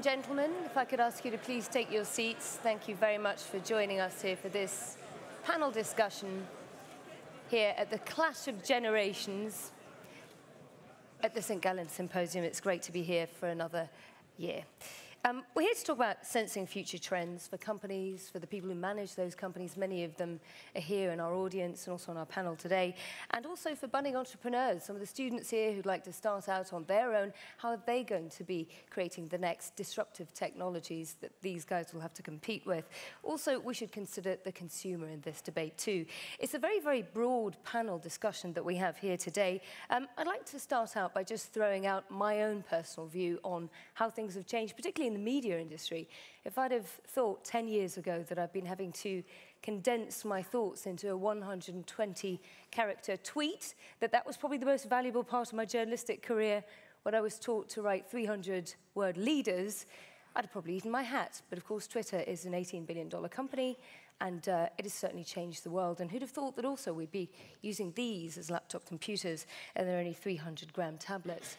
gentlemen, if I could ask you to please take your seats. Thank you very much for joining us here for this panel discussion here at the Clash of Generations at the St. Gallen Symposium. It's great to be here for another year. We're here to talk about sensing future trends for companies, for the people who manage those companies. Many of them are here in our audience and also on our panel today. And also for budding entrepreneurs, some of the students here who'd like to start out on their own. How are they going to be creating the next disruptive technologies that these guys will have to compete with? Also, we should consider the consumer in this debate too. It's a very, very broad panel discussion that we have here today. I'd like to start out by just throwing out my own personal view on how things have changed, particularly in the media industry. If I'd have thought 10 years ago that I've been having to condense my thoughts into a 120-character tweet, that was probably the most valuable part of my journalistic career when I was taught to write 300-word leaders, I'd have probably eaten my hat. But of course, Twitter is an $18 billion company, and it has certainly changed the world. And who'd have thought that also we'd be using these as laptop computers, and they're only 300-gram tablets.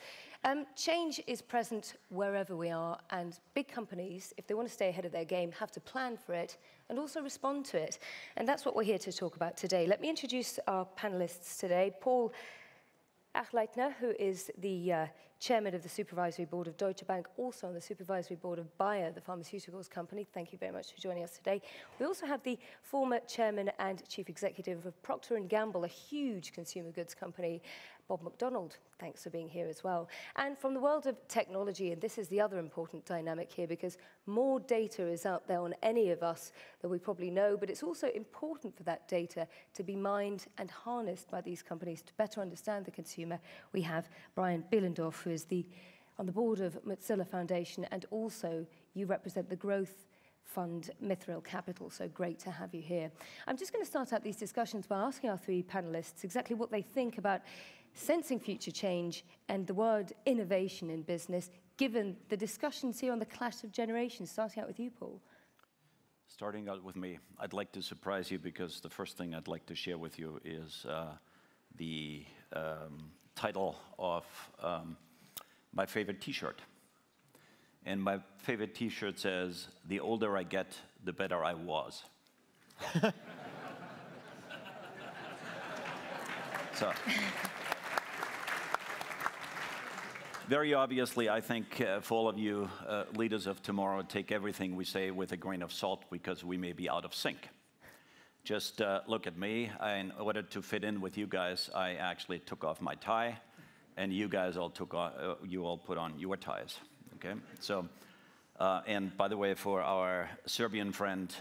Change is present wherever we are, and big companies, if they want to stay ahead of their game, have to plan for it and also respond to it. And that's what we're here to talk about today. Let me introduce our panelists today. Paul Achleitner, who is the chairman of the Supervisory Board of Deutsche Bank, also on the Supervisory Board of Bayer, the pharmaceuticals company. Thank you very much for joining us today. We also have the former chairman and chief executive of Procter & Gamble, a huge consumer goods company, Bob McDonald. Thanks for being here as well. And from the world of technology, and this is the other important dynamic here, because more data is out there on any of us than we probably know, but it's also important for that data to be mined and harnessed by these companies to better understand the consumer. We have Brian Behlendorf, who is on the board of Mozilla Foundation, and also you represent the growth fund Mithril Capital, so great to have you here. I'm just going to start out these discussions by asking our three panelists exactly what they think about sensing future change and the word innovation in business, given the discussions here on the clash of generations. Starting out with you, Paul. Starting out with me, I'd like to surprise you because the first thing I'd like to share with you is the title of my favorite T-shirt. And my favorite T-shirt says, "The older I get, the better I was." So, very obviously, I think for all of you leaders of tomorrow, take everything we say with a grain of salt because we may be out of sync. Just look at me. In order to fit in with you guys, I actually took off my tie, and you guys all put on your ties. Okay, so, and by the way, for our Serbian friend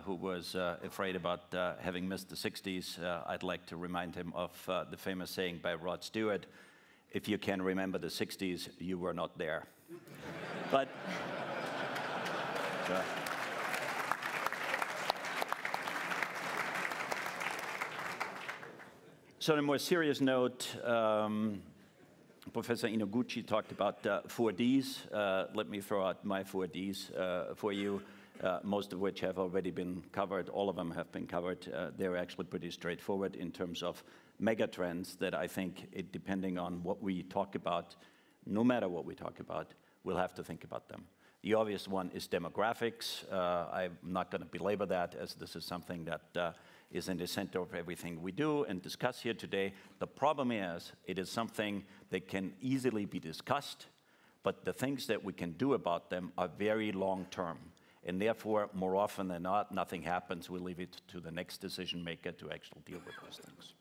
who was afraid about having missed the 60s, I'd like to remind him of the famous saying by Rod Stewart, "If you can remember the 60s, you were not there." But, so on a more serious note, Professor Inoguchi talked about 4Ds. Let me throw out my 4Ds for you, most of which have already been covered. All of them have been covered. They're actually pretty straightforward in terms of megatrends that I think, depending on what we talk about, no matter what we talk about, we'll have to think about them. The obvious one is demographics. I'm not going to belabor that, as this is something that is in the center of everything we do and discuss here today. The problem is, it is something that can easily be discussed, but the things that we can do about them are very long-term. And therefore, more often than not, nothing happens. We leave it to the next decision maker to actually deal with those things.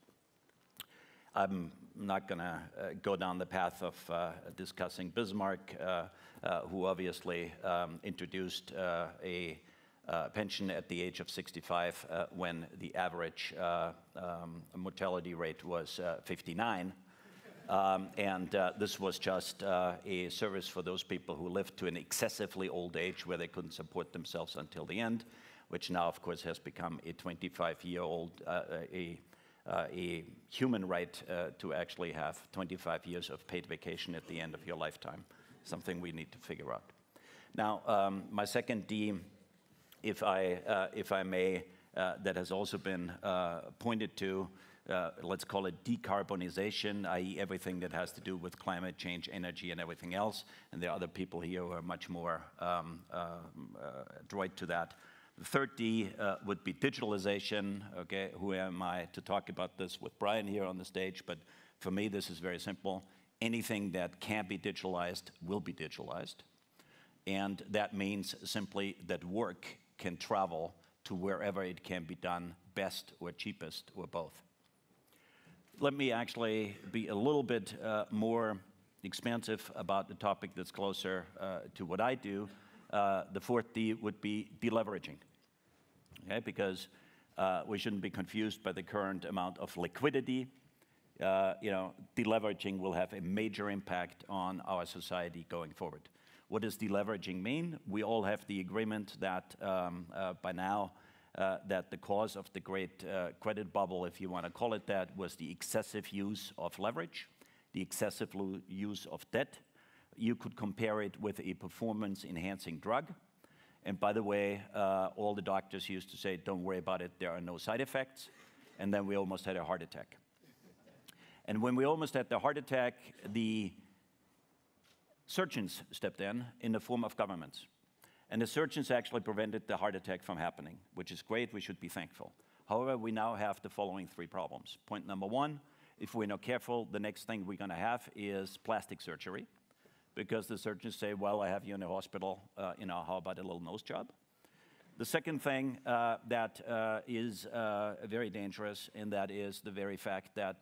I'm not going to go down the path of discussing Bismarck, who obviously introduced a pension at the age of 65 when the average mortality rate was 59. And this was just a service for those people who lived to an excessively old age where they couldn't support themselves until the end, which now, of course, has become a 25-year-old, a human right to actually have 25 years of paid vacation at the end of your lifetime, something we need to figure out. Now, my second D, if I may, that has also been pointed to, let's call it decarbonization, i.e. everything that has to do with climate change, energy, and everything else. And there are other people here who are much more adroit to that. The third D would be digitalization. Okay, who am I to talk about this with Brian here on the stage? But for me, this is very simple. Anything that can be digitalized will be digitalized. And that means simply that work can travel to wherever it can be done best or cheapest or both. Let me actually be a little bit more expansive about the topic that's closer to what I do. The fourth D would be deleveraging, okay? Because we shouldn't be confused by the current amount of liquidity. Deleveraging will have a major impact on our society going forward. What does deleveraging mean? We all have the agreement that by now that the cause of the great credit bubble, if you want to call it that, was the excessive use of leverage, the excessive use of debt. You could compare it with a performance-enhancing drug. And by the way, all the doctors used to say, don't worry about it, there are no side effects. And then we almost had a heart attack. And when we almost had the heart attack, the surgeons stepped in the form of governments. And the surgeons actually prevented the heart attack from happening, which is great, we should be thankful. However, we now have the following three problems. Point number one, if we're not careful, the next thing we're gonna have is plastic surgery, because the surgeons say, well, I have you in the hospital, how about a little nose job? The second thing that is very dangerous, and that is the very fact that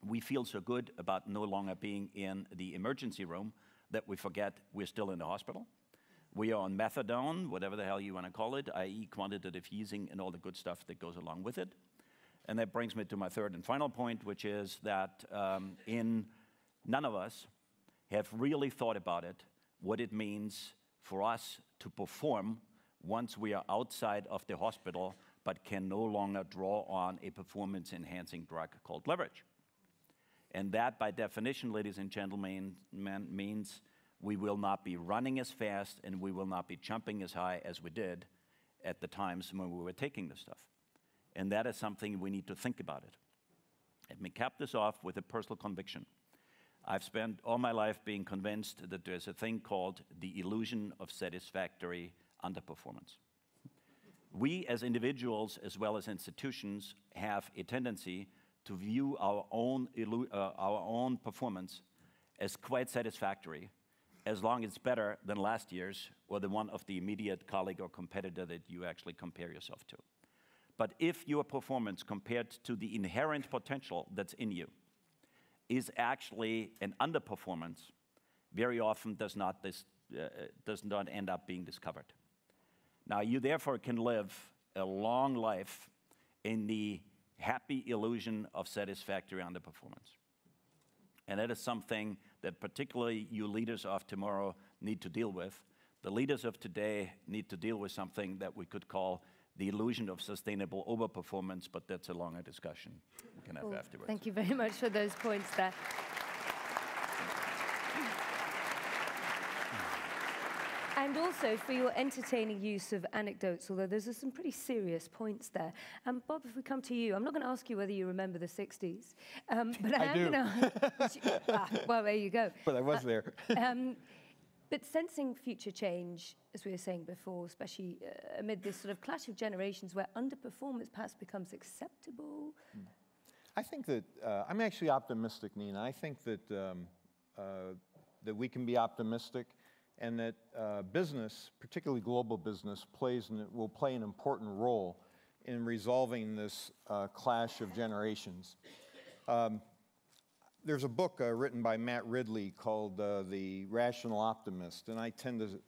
we feel so good about no longer being in the emergency room that we forget we're still in the hospital. We are on methadone, whatever the hell you want to call it, i.e. quantitative easing and all the good stuff that goes along with it. And that brings me to my third and final point, which is that none of us have really thought about it, what it means for us to perform once we are outside of the hospital, but can no longer draw on a performance-enhancing drug called leverage. And that, by definition, ladies and gentlemen, means we will not be running as fast and we will not be jumping as high as we did at the times when we were taking this stuff. And that is something we need to think about it. Let me cap this off with a personal conviction. I've spent all my life being convinced that there's a thing called the illusion of satisfactory underperformance. We as individuals, as well as institutions, have a tendency to view our own performance as quite satisfactory, as long as it's better than last year's or the one of the immediate colleague or competitor that you actually compare yourself to. But if your performance compared to the inherent potential that's in you is actually an underperformance, very often does not end up being discovered. Now, you therefore can live a long life in the happy illusion of satisfactory underperformance. And that is something that particularly you leaders of tomorrow need to deal with. The leaders of today need to deal with something that we could call the illusion of sustainable overperformance, but that's a longer discussion we can have afterwards. Thank you very much for those points there. And also for your entertaining use of anecdotes, although there's some pretty serious points there. Bob, if we come to you, I'm not going to ask you whether you remember the 60s, but I am going to... well, there you go. But I was there. But sensing future change, as we were saying before, especially amid this sort of clash of generations where underperformance perhaps becomes acceptable. I think that, I'm actually optimistic, Nina. I think that, that we can be optimistic, and that business, particularly global business, will play an important role in resolving this clash of generations. There's a book written by Matt Ridley called The Rational Optimist, and I tend to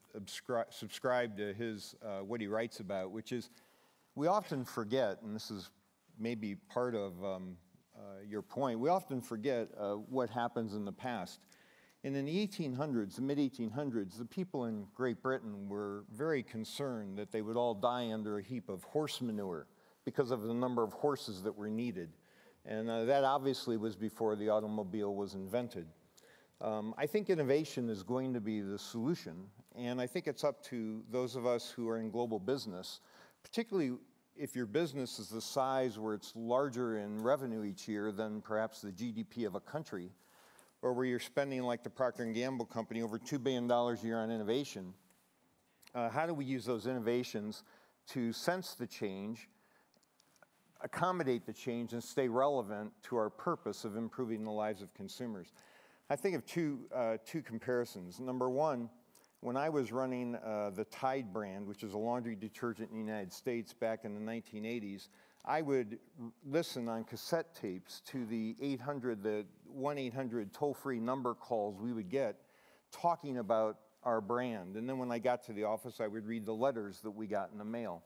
subscribe to his, what he writes about, which is we often forget, and this is maybe part of your point, we often forget what happens in the past. And in the 1800s, the mid-1800s, the people in Great Britain were very concerned that they would all die under a heap of horse manure because of the number of horses that were needed. And that obviously was before the automobile was invented. I think innovation is going to be the solution, and I think it's up to those of us who are in global business, particularly if your business is the size where it's larger in revenue each year than perhaps the GDP of a country, or where you're spending, like the Procter & Gamble company, over $2 billion a year on innovation, how do we use those innovations to sense the change, accommodate the change, and stay relevant to our purpose of improving the lives of consumers? I think of two comparisons. Number one, when I was running the Tide brand, which is a laundry detergent in the United States back in the 1980s, I would listen on cassette tapes to the 1-800 toll-free number calls we would get talking about our brand. And then when I got to the office, I would read the letters that we got in the mail.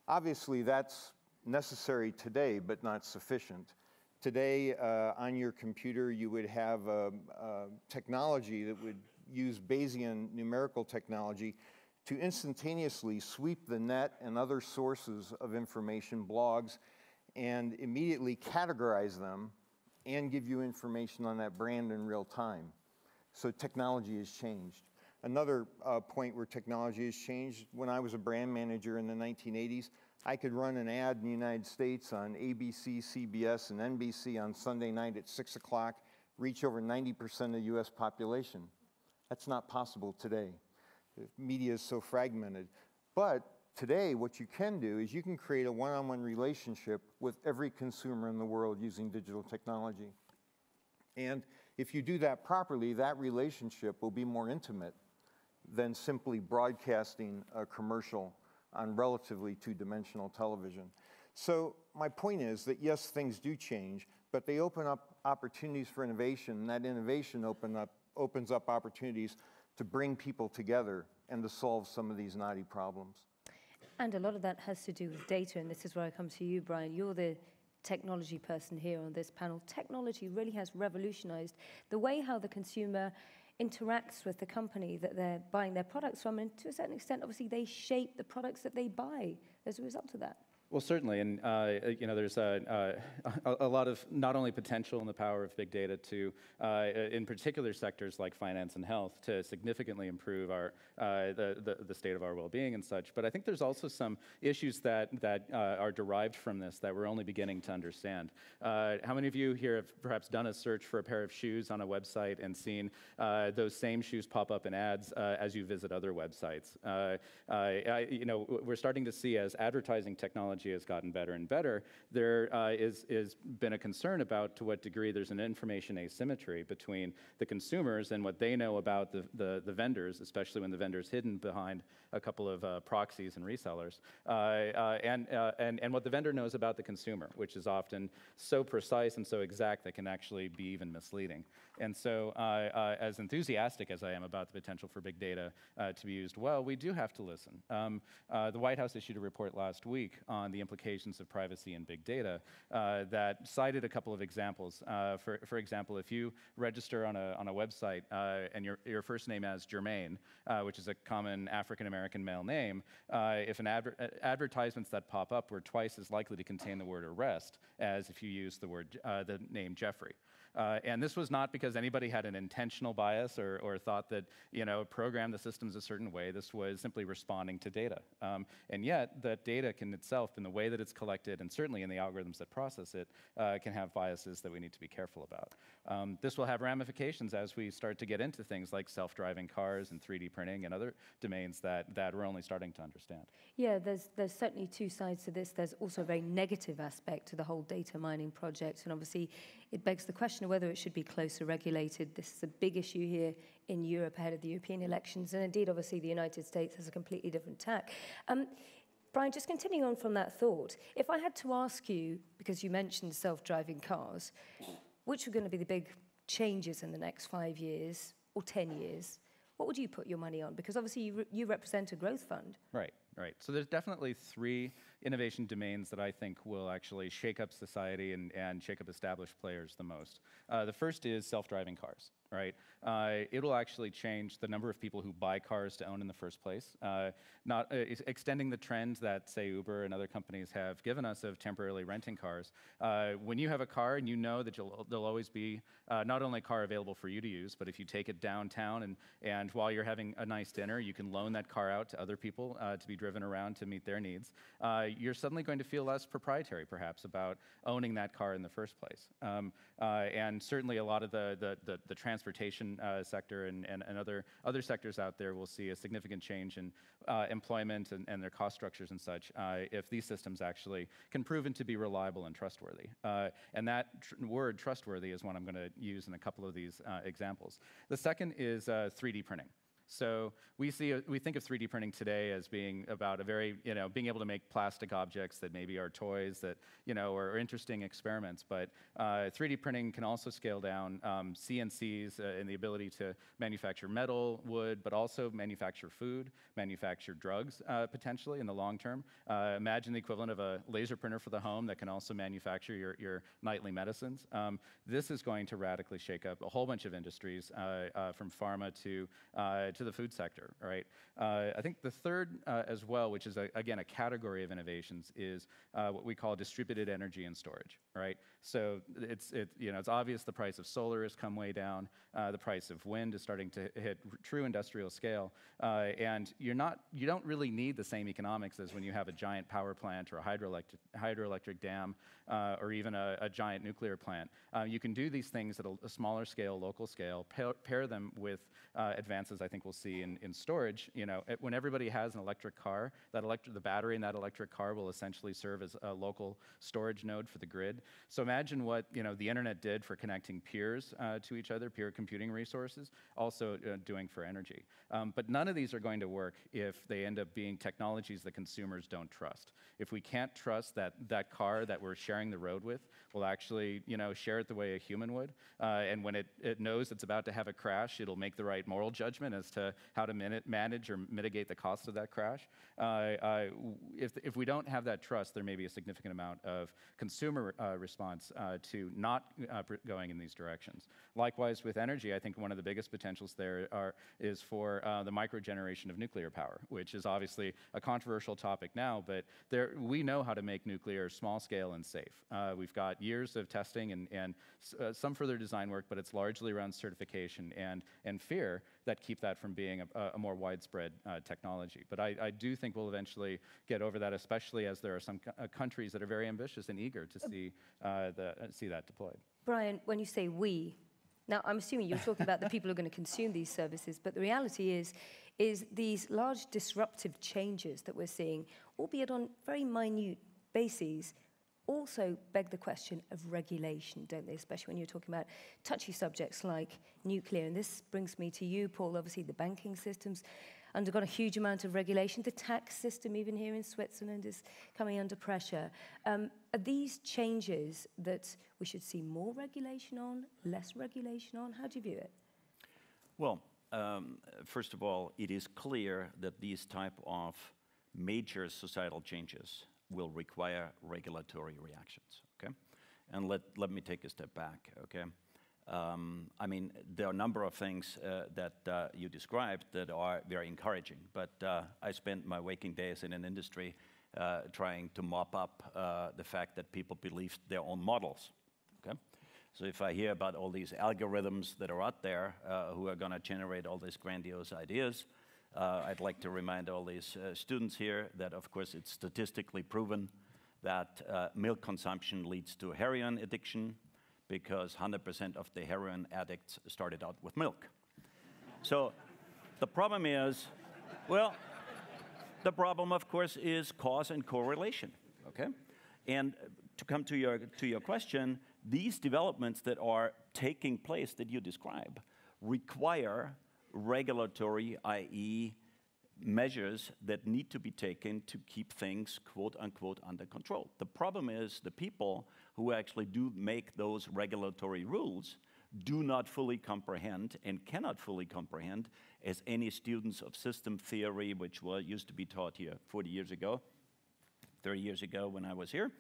Obviously, that's necessary today, but not sufficient. Today, on your computer, you would have technology that would use Bayesian numerical technology to instantaneously sweep the net and other sources of information, blogs, and immediately categorize them and give you information on that brand in real time. So technology has changed. Another point where technology has changed, when I was a brand manager in the 1980s, I could run an ad in the United States on ABC, CBS, and NBC on Sunday night at 6 o'clock, reach over 90% of the US population. That's not possible today. The media is so fragmented. But today, what you can do is you can create a one-on-one relationship with every consumer in the world using digital technology. And if you do that properly, that relationship will be more intimate than simply broadcasting a commercial on relatively two-dimensional television. So my point is that yes, things do change, but they open up opportunities for innovation, and that innovation opens up opportunities to bring people together and to solve some of these knotty problems. And a lot of that has to do with data, and this is where I come to you, Brian. You're the technology person here on this panel. Technology really has revolutionized the way how the consumer interacts with the company that they're buying their products from, and to a certain extent, obviously, they shape the products that they buy as a result of that. Well, certainly, and you know, there's a lot of not only potential in the power of big data to, in particular sectors like finance and health, to significantly improve our the state of our well-being and such. But I think there's also some issues that are derived from this that we're only beginning to understand. How many of you here have perhaps done a search for a pair of shoes on a website and seen those same shoes pop up in ads as you visit other websites? You know, we're starting to see, as advertising technology has gotten better and better, there is been a concern about to what degree there's an information asymmetry between the consumers and what they know about the vendors, especially when the vendor's hidden behind a couple of proxies and resellers, and what the vendor knows about the consumer, which is often so precise and so exact that can actually be even misleading. And so as enthusiastic as I am about the potential for big data to be used well, we do have to listen. The White House issued a report last week on the implications of privacy and big data that cited a couple of examples. For example, if you register on a website and your first name as Jermaine, which is a common African-American male name, if advertisements that pop up were twice as likely to contain the word arrest as if you use the name Jeffrey. And this was not because anybody had an intentional bias or thought that, you know, programmed the systems a certain way. This was simply responding to data. And yet, that data can itself, in the way that it's collected, and certainly in the algorithms that process it, can have biases that we need to be careful about. This will have ramifications as we start to get into things like self-driving cars and 3D printing and other domains that we're only starting to understand. Yeah, there's certainly two sides to this. There's also a very negative aspect to the whole data mining project, and obviously it begs the question of whether it should be closer regulated. This is a big issue here in Europe ahead of the European elections, and indeed, obviously, the United States has a completely different tack. Brian, just continuing on from that thought, if I had to ask you, because you mentioned self-driving cars, which are going to be the big changes in the next 5 years or 10 years, what would you put your money on? Because obviously you represent a growth fund. Right. So there's definitely 3 innovation domains that I think will actually shake up society and shake up established players the most. The first is self-driving cars, right? It'll actually change the number of people who buy cars to own in the first place, not extending the trend that, say, Uber and other companies have given us of temporarily renting cars. When you have a car and you know that there'll always be not only a car available for you to use, but if you take it downtown and while you're having a nice dinner, you can loan that car out to other people to be driven around to meet their needs. you're suddenly going to feel less proprietary, perhaps, about owning that car in the first place. And certainly a lot of the transportation sector and other sectors out there will see a significant change in employment and their cost structures and such if these systems actually can prove to be reliable and trustworthy. And that word trustworthy is one I'm going to use in a couple of these examples. The second is 3D printing. So we think of 3D printing today as being about being able to make plastic objects that maybe are toys that, are interesting experiments. But 3D printing can also scale down CNCs and the ability to manufacture metal, wood, but also manufacture food, manufacture drugs, potentially in the long term. Imagine the equivalent of a laser printer for the home that can also manufacture your nightly medicines. This is going to radically shake up a whole bunch of industries, from pharma to the food sector, right? I think the third as well, which is again a category of innovations, is what we call distributed energy and storage, right? So it's obvious the price of solar has come way down, the price of wind is starting to hit true industrial scale, and you don't really need the same economics as when you have a giant power plant or a hydroelectric dam, or even a giant nuclear plant. You can do these things at a smaller scale, local scale, pair them with advances I think we'll see in storage. When everybody has an electric car, the battery in that electric car will essentially serve as a local storage node for the grid. So imagine what the internet did for connecting peers to each other, peer computing resources, also doing for energy. But none of these are going to work if they end up being technologies that consumers don't trust. If we can't trust that car that we're sharing the road with will actually share it the way a human would, and when it knows it's about to have a crash, it'll make the right moral judgment as to how to manage or mitigate the cost of that crash. If we don't have that trust, there may be a significant amount of consumer response to not going in these directions. Likewise, with energy, I think one of the biggest potentials there is for the microgeneration of nuclear power, which is obviously a controversial topic now, but we know how to make nuclear small scale and safe. We've got years of testing and some further design work, but it's largely around certification and fear that keep that from being a more widespread technology. But I do think we'll eventually get over that, especially as there are some countries that are very ambitious and eager to see that deployed. Brian, when you say we, now I'm assuming you're talking about the people who are going to consume these services, but the reality is these large disruptive changes that we're seeing, albeit on very minute bases, also beg the question of regulation, don't they? Especially when you're talking about touchy subjects like nuclear. And this brings me to you, Paul. Obviously, the banking system's undergone a huge amount of regulation. The tax system, even here in Switzerland, is coming under pressure. Are these changes that we should see more regulation on, less regulation on? How do you view it? Well, first of all, it is clear that these type of major societal changes will require regulatory reactions, okay? And let me take a step back, okay? I mean, there are a number of things that you described that are very encouraging, but I spent my waking days in an industry trying to mop up the fact that people believed their own models, okay? So if I hear about all these algorithms that are out there who are gonna generate all these grandiose ideas, I'd like to remind all these students here that, of course, it's statistically proven that milk consumption leads to heroin addiction because 100% of the heroin addicts started out with milk. So the problem is, well, the problem, of course, is cause and correlation, okay? And to come to your question, these developments that are taking place that you describe require regulatory, i.e. measures that need to be taken to keep things, quote unquote, under control. The problem is the people who actually do make those regulatory rules do not fully comprehend and cannot fully comprehend, as any students of system theory, which used to be taught here 40 years ago, 30 years ago when I was here,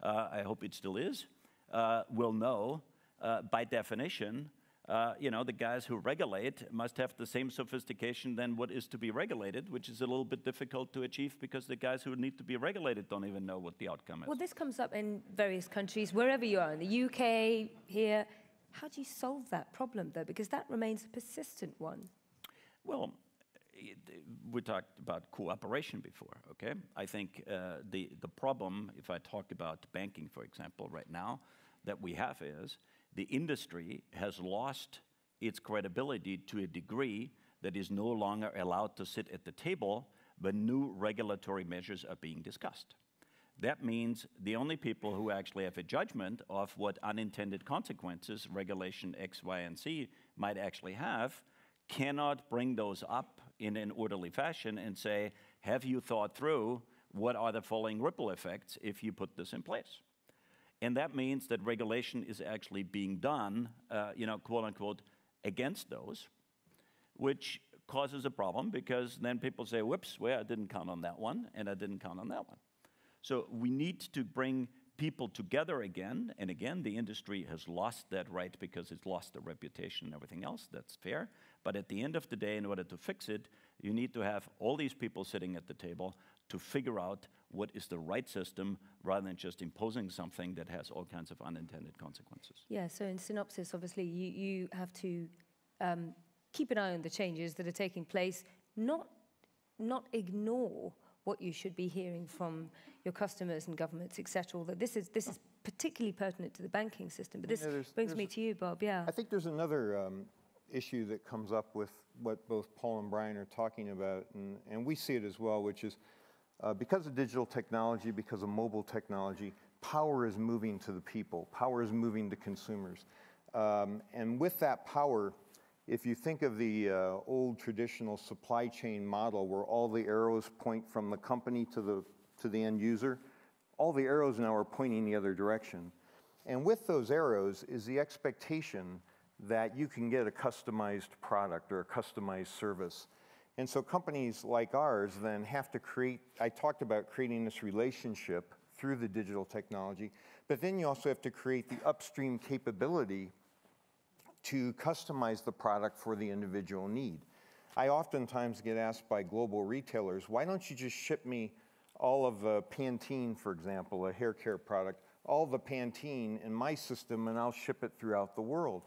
I hope it still is, will know by definition. The guys who regulate must have the same sophistication than what is to be regulated, which is a little bit difficult to achieve because the guys who need to be regulated don't even know what the outcome is. Well, this comes up in various countries, wherever you are, in the UK, here. How do you solve that problem, though? Because that remains a persistent one. Well, we talked about cooperation before, okay? I think the problem, if I talk about banking, for example, right now, that we have is the industry has lost its credibility to a degree that is no longer allowed to sit at the table when new regulatory measures are being discussed. That means the only people who actually have a judgment of what unintended consequences regulation X, Y, and Z might actually have cannot bring those up in an orderly fashion and say, have you thought through what are the following ripple effects if you put this in place? And that means that regulation is actually being done, quote unquote, against those, which causes a problem because then people say, whoops, well, I didn't count on that one, and I didn't count on that one. So we need to bring people together again, and again, the industry has lost that right because it's lost the reputation and everything else, that's fair. But at the end of the day, in order to fix it, you need to have all these people sitting at the table to figure out what is the right system rather than just imposing something that has all kinds of unintended consequences. Yeah, so in synopsis, obviously, you have to keep an eye on the changes that are taking place, not ignore what you should be hearing from your customers and governments, etc. That this is particularly pertinent to the banking system. But this brings me to you, Bob. Yeah. I think there's another issue that comes up with what both Paul and Brian are talking about, and we see it as well, which is because of digital technology, because of mobile technology, power is moving to the people. Power is moving to consumers. And with that power, if you think of the old traditional supply chain model where all the arrows point from the company to the end user, all the arrows now are pointing the other direction. And with those arrows is the expectation that you can get a customized product or a customized service. And so companies like ours then have to create, I talked about creating this relationship through the digital technology, but then you also have to create the upstream capability to customize the product for the individual need. I oftentimes get asked by global retailers, why don't you just ship me all of Pantene, for example, a hair care product, all the Pantene in my system and I'll ship it throughout the world.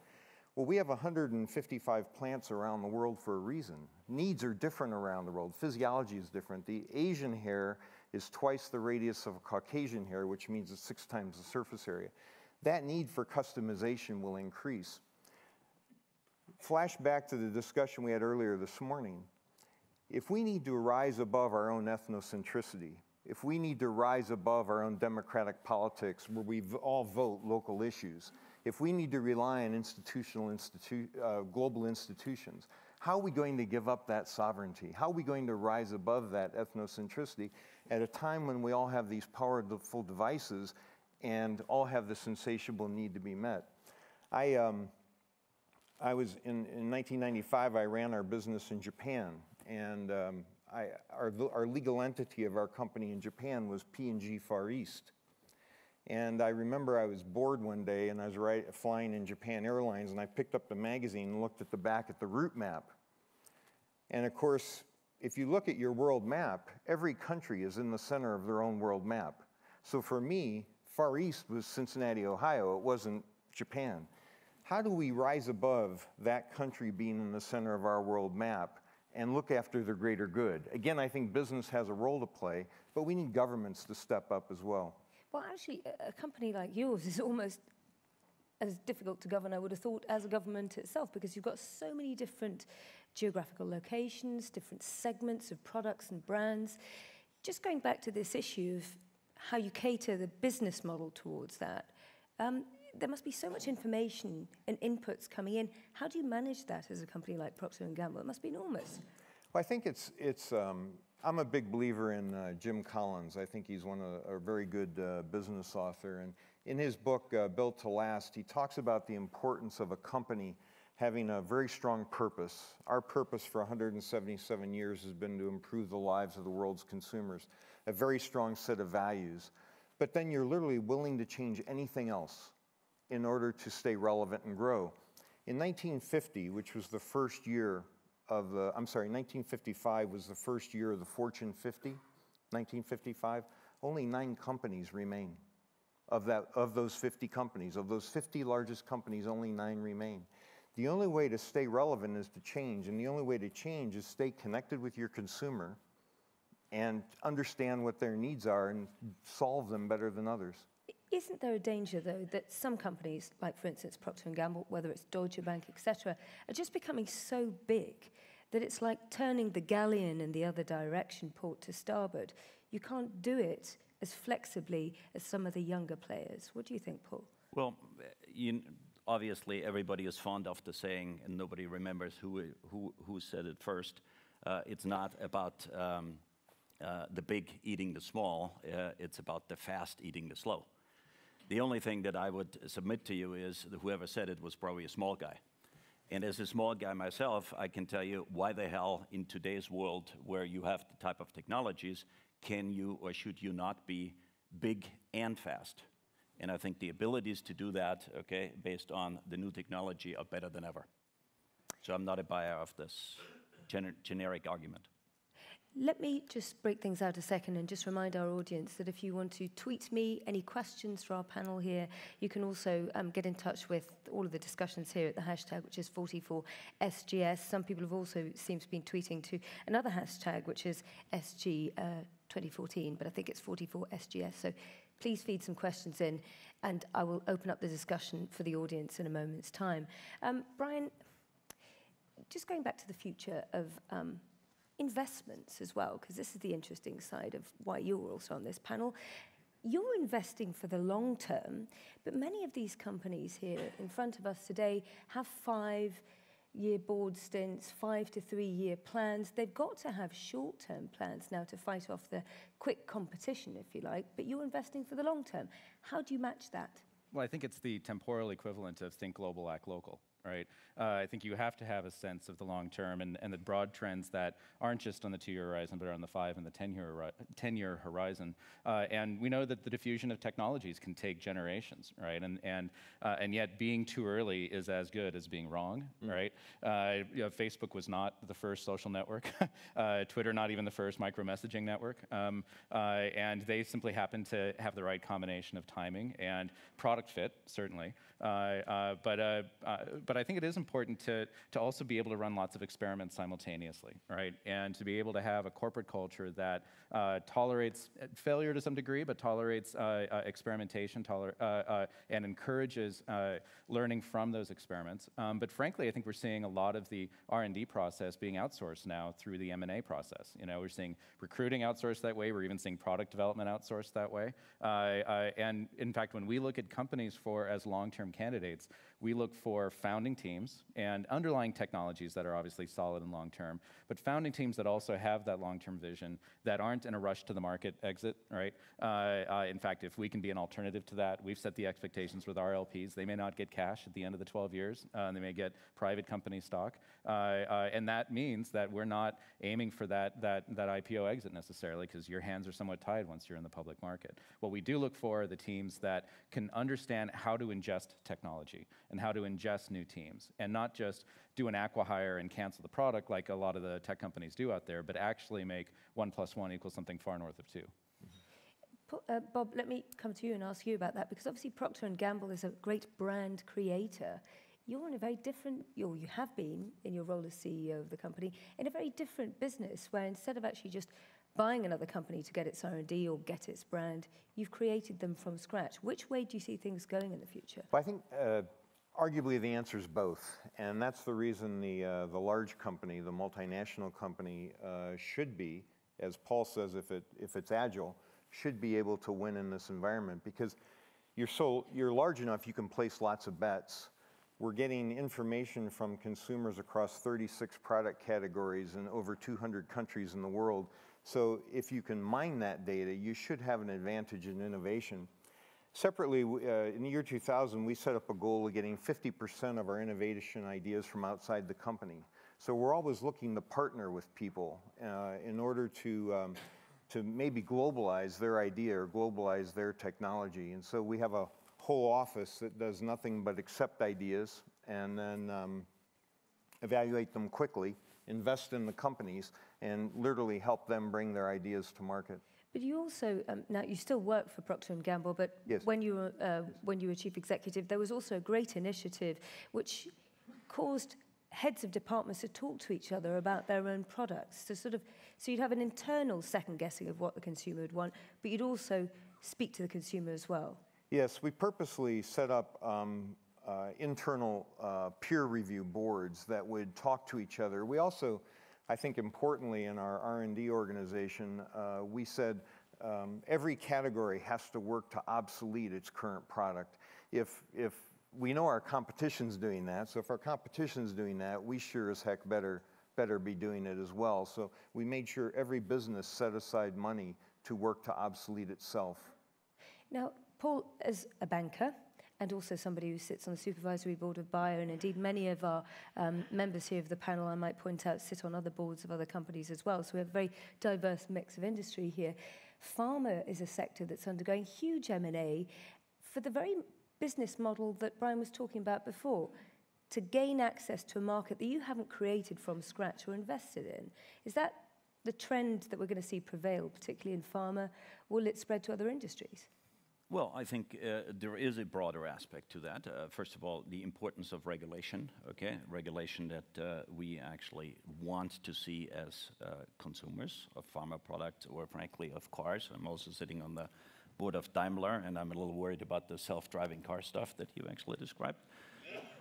Well, we have 155 plants around the world for a reason. Needs are different around the world. Physiology is different. The Asian hair is twice the radius of a Caucasian hair, which means it's 6 times the surface area. That need for customization will increase. Flash back to the discussion we had earlier this morning. If we need to rise above our own ethnocentricity, if we need to rise above our own democratic politics where we all vote local issues, if we need to rely on global institutions, how are we going to give up that sovereignty? How are we going to rise above that ethnocentricity at a time when we all have these powerful devices and all have this insatiable need to be met? I was in 1995, I ran our business in Japan, and our legal entity of our company in Japan was P&G Far East. And I remember I was bored one day and I was flying in Japan Airlines and I picked up the magazine and looked at the back at the route map. And of course, if you look at your world map, every country is in the center of their own world map. So for me, Far East was Cincinnati, Ohio, it wasn't Japan. How do we rise above that country being in the center of our world map and look after the greater good? Again, I think business has a role to play, but we need governments to step up as well. Well, actually, a company like yours is almost as difficult to govern, I would have thought, as a government itself, because you've got so many different geographical locations, different segments of products and brands. Just going back to this issue of how you cater the business model towards that, there must be so much information and inputs coming in. How do you manage that as a company like Procter & Gamble? It must be enormous. Well, I think I'm a big believer in Jim Collins. I think he's a very good business author. And in his book, Built to Last, he talks about the importance of a company having a very strong purpose. Our purpose for 177 years has been to improve the lives of the world's consumers, a very strong set of values. But then you're literally willing to change anything else in order to stay relevant and grow. In 1950, which was the first year of the, 1955 was the first year of the Fortune 50, 1955, only 9 companies remain. Of those 50 companies, of those 50 largest companies, only 9 remain. The only way to stay relevant is to change, and the only way to change is stay connected with your consumer and understand what their needs are and solve them better than others. Isn't there a danger, though, that some companies, like, for instance, Procter & Gamble, whether it's Deutsche Bank, etc., are just becoming so big that it's like turning the galleon in the other direction, port to starboard? You can't do it as flexibly as some of the younger players. What do you think, Paul? Well, obviously, everybody is fond of the saying, and nobody remembers who said it first. It's not about the big eating the small. It's about the fast eating the slow. The only thing that I would submit to you is that whoever said it was probably a small guy. And as a small guy myself, I can tell you, why the hell in today's world where you have the type of technologies can you or should you not be big and fast? And I think the abilities to do that, okay, based on the new technology, are better than ever. So I'm not a buyer of this generic argument. Let me just break things out a second and just remind our audience that if you want to tweet me any questions for our panel here, you can also get in touch with all of the discussions here at the hashtag, which is 44SGS. Some people have also seemed to be tweeting to another hashtag, which is SG 2014, but I think it's 44SGS. So please feed some questions in, and I will open up the discussion for the audience in a moment's time. Brian, just going back to the future of investments as well, because this is the interesting side of why you're also on this panel. You're investing for the long term, but many of these companies here in front of us today have 5-year board stints, 5 to 3 year plans. They've got to have short-term plans now to fight off the quick competition, if you like, but you're investing for the long term. How do you match that? Well, I think it's the temporal equivalent of think global, act local. Right? I think you have to have a sense of the long term and the broad trends that aren't just on the 2-year horizon, but are on the 5 and the 10-year horizon. And we know that the diffusion of technologies can take generations, right? And yet being too early is as good as being wrong, right? Facebook was not the first social network. Twitter, not even the first micro-messaging network. And they simply happen to have the right combination of timing and product fit, certainly. But I think it is important to also be able to run lots of experiments simultaneously, right? And to be able to have a corporate culture that tolerates failure to some degree, but tolerates experimentation and encourages learning from those experiments. But frankly, I think we're seeing a lot of the R&D process being outsourced now through the M&A process. You know, we're seeing recruiting outsourced that way. We're even seeing product development outsourced that way. And in fact, when we look at companies as long-term candidates, we look for founding teams and underlying technologies that are obviously solid and long-term, but founding teams that also have that long-term vision, that aren't in a rush to the market exit, right? In fact, if we can be an alternative to that, we've set the expectations with our LPs. They may not get cash at the end of the 12 years. They may get private company stock. And that means that we're not aiming for that IPO exit necessarily, because your hands are somewhat tied once you're in the public market. What we do look for are the teams that can understand how to ingest technology and how to ingest new teams, and not just do an acqui-hire and cancel the product like a lot of the tech companies do out there, but actually make 1 + 1 = something far north of 2. Bob, let me come to you and ask you about that, because obviously Procter & Gamble is a great brand creator. You're in a very different, you have been in your role as CEO of the company, in a very different business where instead of actually just buying another company to get its R&D or get its brand, you've created them from scratch. Which way do you see things going in the future? Well, I think arguably the answer is both, and that's the reason the large company, the multinational company, should be, as Paul says, if it's agile, should be able to win in this environment, because you're large enough you can place lots of bets. We're getting information from consumers across 36 product categories in over 200 countries in the world. So if you can mine that data, you should have an advantage in innovation. Separately, in the year 2000, we set up a goal of getting 50% of our innovation ideas from outside the company. So we're always looking to partner with people in order to maybe globalize their idea or globalize their technology. And so we have a whole office that does nothing but accept ideas and then evaluate them quickly, invest in the companies, and literally help them bring their ideas to market. But you also, now you still work for Procter & Gamble, but yes, when you were chief executive, there was also a great initiative which caused heads of departments to talk to each other about their own products, to so you'd have an internal second guessing of what the consumer would want, but you'd also speak to the consumer as well. Yes, we purposely set up internal peer review boards that would talk to each other. We also, I think importantly in our R&D organization, we said every category has to work to obsolete its current product. If we know our competition's doing that, so if our competition's doing that, we sure as heck better be doing it as well. So we made sure every business set aside money to work to obsolete itself. Now, Paul, as a banker, and also somebody who sits on the supervisory board of Bayer, and indeed many of our members here of the panel, I might point out, sit on other boards of other companies as well. So we have a very diverse mix of industry here. Pharma is a sector that's undergoing huge M&A for the very business model that Brian was talking about before, to gain access to a market that you haven't created from scratch or invested in. Is that the trend that we're going to see prevail, particularly in pharma? Will it spread to other industries? Well, I think there is a broader aspect to that. First of all, the importance of regulation, okay? Regulation that we actually want to see as consumers of pharma products or frankly of cars. I'm also sitting on the board of Daimler, and I'm a little worried about the self-driving car stuff that you actually described.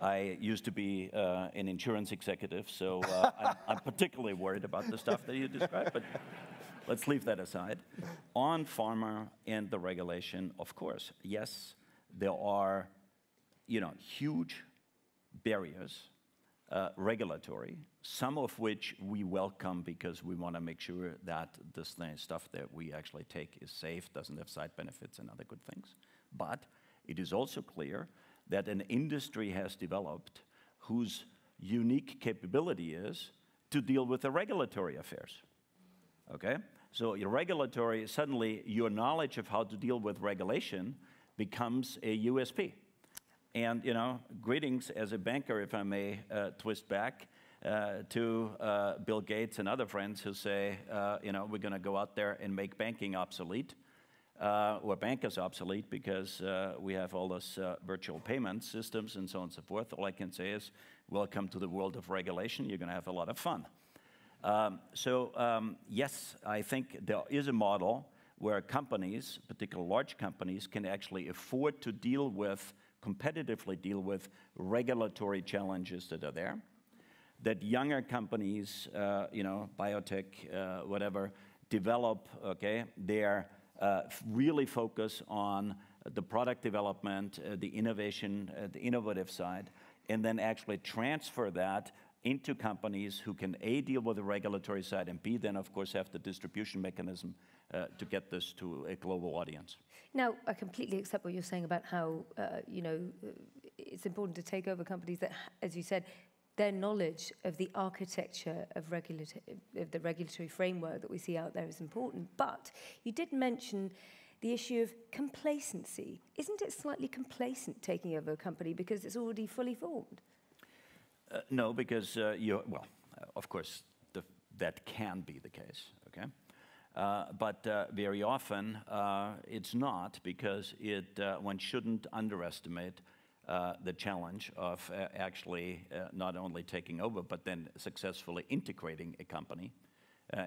I used to be an insurance executive, so I'm particularly worried about the stuff that you described, but let's leave that aside. On pharma and the regulation, of course, yes, there are, huge barriers, regulatory, some of which we welcome because we want to make sure that this stuff that we actually take is safe, doesn't have side benefits and other good things. But it is also clear that an industry has developed whose unique capability is to deal with the regulatory affairs. Okay? So your regulatory, suddenly your knowledge of how to deal with regulation becomes a USP. And, greetings as a banker, if I may twist back to Bill Gates and other friends who say, we're going to go out there and make banking obsolete, or bankers obsolete because we have all those virtual payment systems and so on and so forth. All I can say is, welcome to the world of regulation. You're going to have a lot of fun. Yes, I think there is a model where companies, particularly large companies, can actually afford to competitively deal with regulatory challenges that are there. That younger companies, biotech, whatever, develop, their really focus on the product development, the innovation, the innovative side, and then actually transfer that into companies who can A, deal with the regulatory side, and B, then of course have the distribution mechanism to get this to a global audience. Now, I completely accept what you're saying about how, it's important to take over companies that, as you said, their knowledge of the architecture of the regulatory framework that we see out there is important. But you did mention the issue of complacency. Isn't it slightly complacent taking over a company because it's already fully formed? No, because of course, that can be the case, okay? But very often it's not, because one shouldn't underestimate the challenge of actually not only taking over, but then successfully integrating a company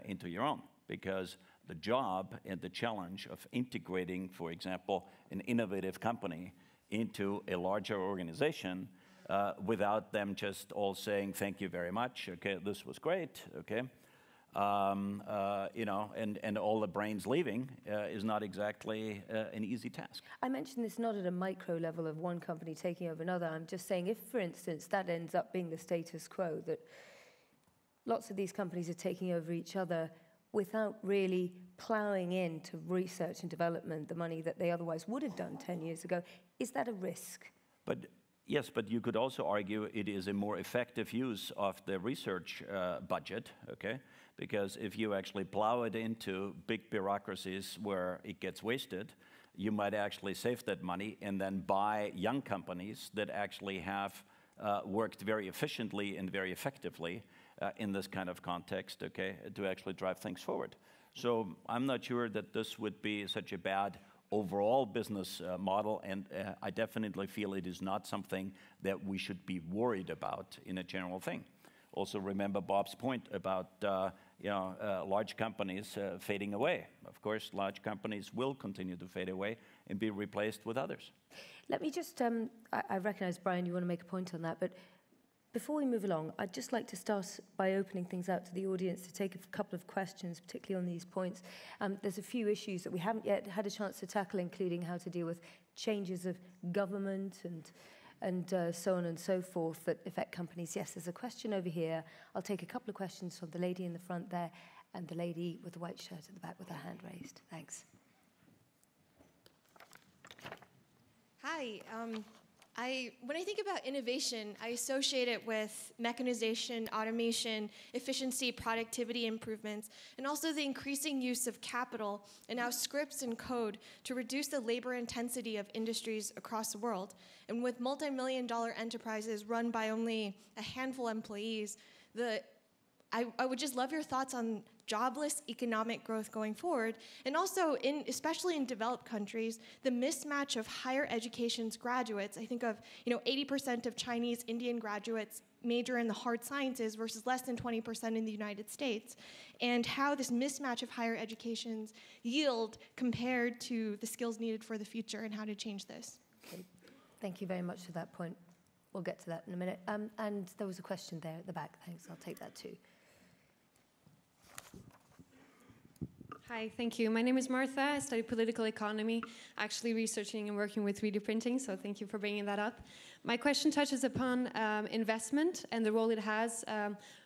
into your own. Because the job and the challenge of integrating, for example, an innovative company into a larger organization without them just all saying, thank you very much, okay, this was great, okay, and all the brains leaving is not exactly an easy task. I mentioned this not at a micro level of one company taking over another. I'm just saying if, for instance, that ends up being the status quo, that lots of these companies are taking over each other without really plowing into research and development, the money that they otherwise would have done 10 years ago, is that a risk? Yes, but you could also argue it is a more effective use of the research budget, okay? Because if you actually plow it into big bureaucracies where it gets wasted, you might actually save that money and then buy young companies that actually have worked very efficiently and very effectively in this kind of context, okay, to actually drive things forward. So I'm not sure that this would be such a bad overall business model, and I definitely feel it is not something that we should be worried about in a general thing. Also remember Bob's point about large companies fading away. Of course, large companies will continue to fade away and be replaced with others. Let me just, I recognize, Brian, you want to make a point on that, but before we move along, I'd just like to start by opening things out to the audience to take a couple of questions, particularly on these points. There's a few issues that we haven't yet had a chance to tackle, including how to deal with changes of government and so on and so forth that affect companies. Yes, there's a question over here. I'll take a couple of questions from the lady in the front there and the lady with the white shirt at the back with her hand raised. Thanks. Hi. When I think about innovation, I associate it with mechanization, automation, efficiency, productivity improvements, and also the increasing use of capital and now scripts and code to reduce the labor intensity of industries across the world. And with multi-million-dollar enterprises run by only a handful of employees, I would just love your thoughts on jobless economic growth going forward, and also, especially in developed countries, the mismatch of higher education's graduates. I think of 80% of Chinese, Indian graduates major in the hard sciences versus less than 20% in the United States, and how this mismatch of higher education's yield compared to the skills needed for the future, and how to change this. Okay. Thank you very much for that point. We'll get to that in a minute. And there was a question there at the back. Thanks. I'll take that too. Hi, thank you. My name is Martha. I study political economy, actually researching and working with 3D printing, so thank you for bringing that up. My question touches upon investment and the role it has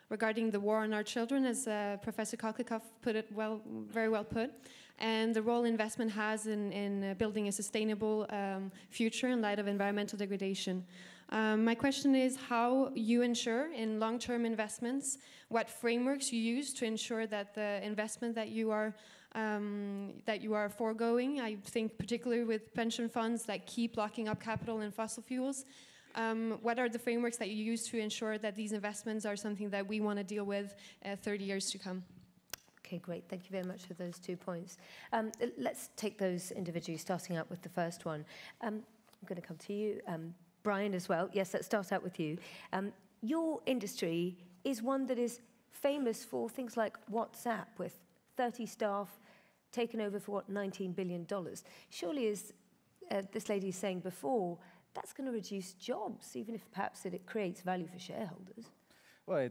regarding the war on our children, as Professor Koklikoff put it very well put, and the role investment has in building a sustainable future in light of environmental degradation. My question is how you ensure in long-term investments, what frameworks you use to ensure that the investment that you are foregoing, I think particularly with pension funds that keep locking up capital in fossil fuels, what are the frameworks that you use to ensure that these investments are something that we want to deal with 30 years to come? Okay, great. Thank you very much for those 2 points. Let's take those individually, starting out with the first one. I'm going to come to you. Brian as well. Yes, let's start out with you. Your industry is one that is famous for things like WhatsApp, with 30 staff taken over for, what, $19 billion. Surely, as this lady is saying before, that's going to reduce jobs, even if perhaps it creates value for shareholders. Well,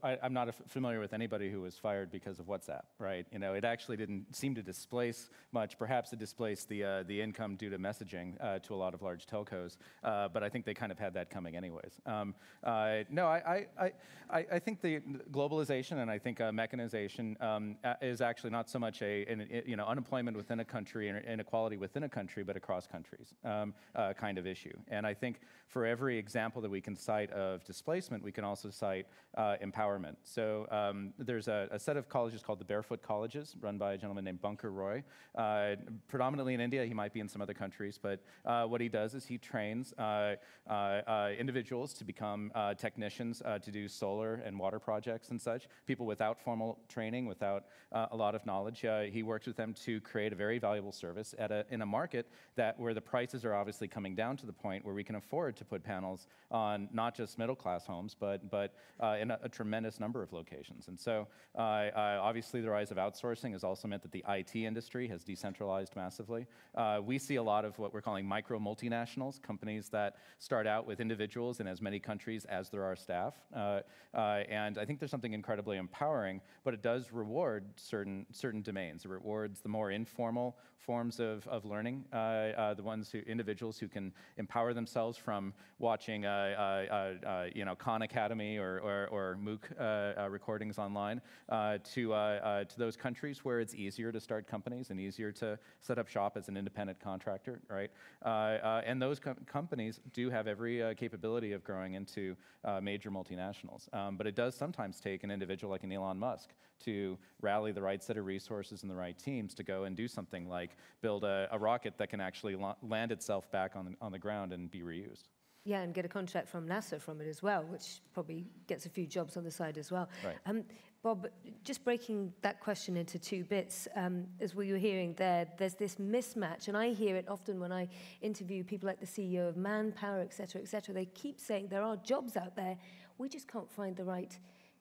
I'm not familiar with anybody who was fired because of WhatsApp, right? It actually didn't seem to displace much. Perhaps it displaced the income due to messaging to a lot of large telcos, but I think they kind of had that coming anyways. No, I think the globalization and I think mechanization is actually not so much unemployment within a country and inequality within a country, but across countries kind of issue. And I think for every example that we can cite of displacement, we can also cite empowerment. So there's a set of colleges called the Barefoot Colleges, run by a gentleman named Bunker Roy. Predominantly in India, he might be in some other countries, but what he does is he trains individuals to become technicians to do solar and water projects and such, people without formal training, without a lot of knowledge. He works with them to create a very valuable service in a market where the prices are obviously coming down to the point where we can afford to put panels on not just middle-class homes, but in a tremendous number of locations. And so obviously the rise of outsourcing has also meant that the IT industry has decentralized massively. We see a lot of what we're calling micro multinationals, companies that start out with individuals in as many countries as there are staff. And I think there's something incredibly empowering, but it does reward certain domains. It rewards the more informal forms of learning, individuals who can empower themselves from watching Khan Academy or MOOC recordings online to those countries where it's easier to start companies and easier to set up shop as an independent contractor, right? And those companies do have every capability of growing into major multinationals. But it does sometimes take an individual like an Elon Musk to rally the right set of resources and the right teams to go and do something like build a rocket that can actually land itself back on the ground and be reused. Yeah, and get a contract from NASA from it as well, which probably gets a few jobs on the side as well. Right. Bob, just breaking that question into two bits, as we were hearing there's this mismatch, and I hear it often when I interview people like the CEO of Manpower, et cetera, they keep saying there are jobs out there, we just can't find the right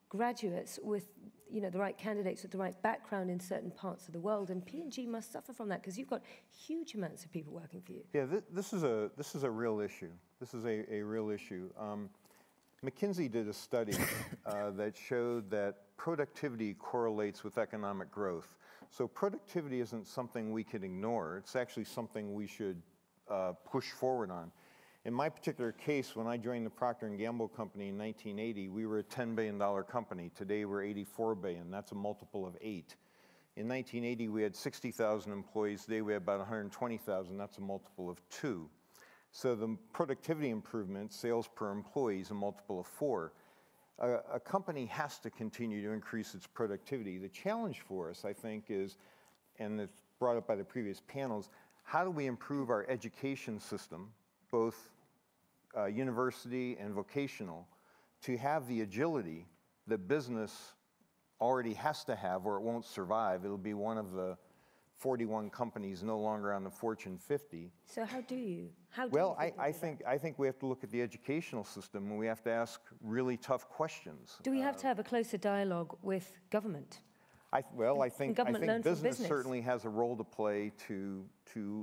graduates with, you know, the right candidates with the right background in certain parts of the world, and P&G must suffer from that because you've got huge amounts of people working for you. Yeah, this is a real issue. This is a real issue. McKinsey did a study that showed that productivity correlates with economic growth. So productivity isn't something we can ignore. It's actually something we should push forward on. In my particular case, when I joined the Procter & Gamble company in 1980, we were a $10 billion company. Today, we're $84 billion. That's a multiple of 8. In 1980, we had 60,000 employees. Today, we have about 120,000. That's a multiple of 2. So the productivity improvement, sales per employee, is a multiple of 4. A company has to continue to increase its productivity. The challenge for us, I think, is, and it's brought up by the previous panels, how do we improve our education system, both university and vocational, to have the agility that business already has to have or it won't survive. It'll be one of the 41 companies no longer on the Fortune 50. So how do you? Well, I think we have to look at the educational system and we have to ask really tough questions. Do we have to have a closer dialogue with government? I think business certainly has a role to play to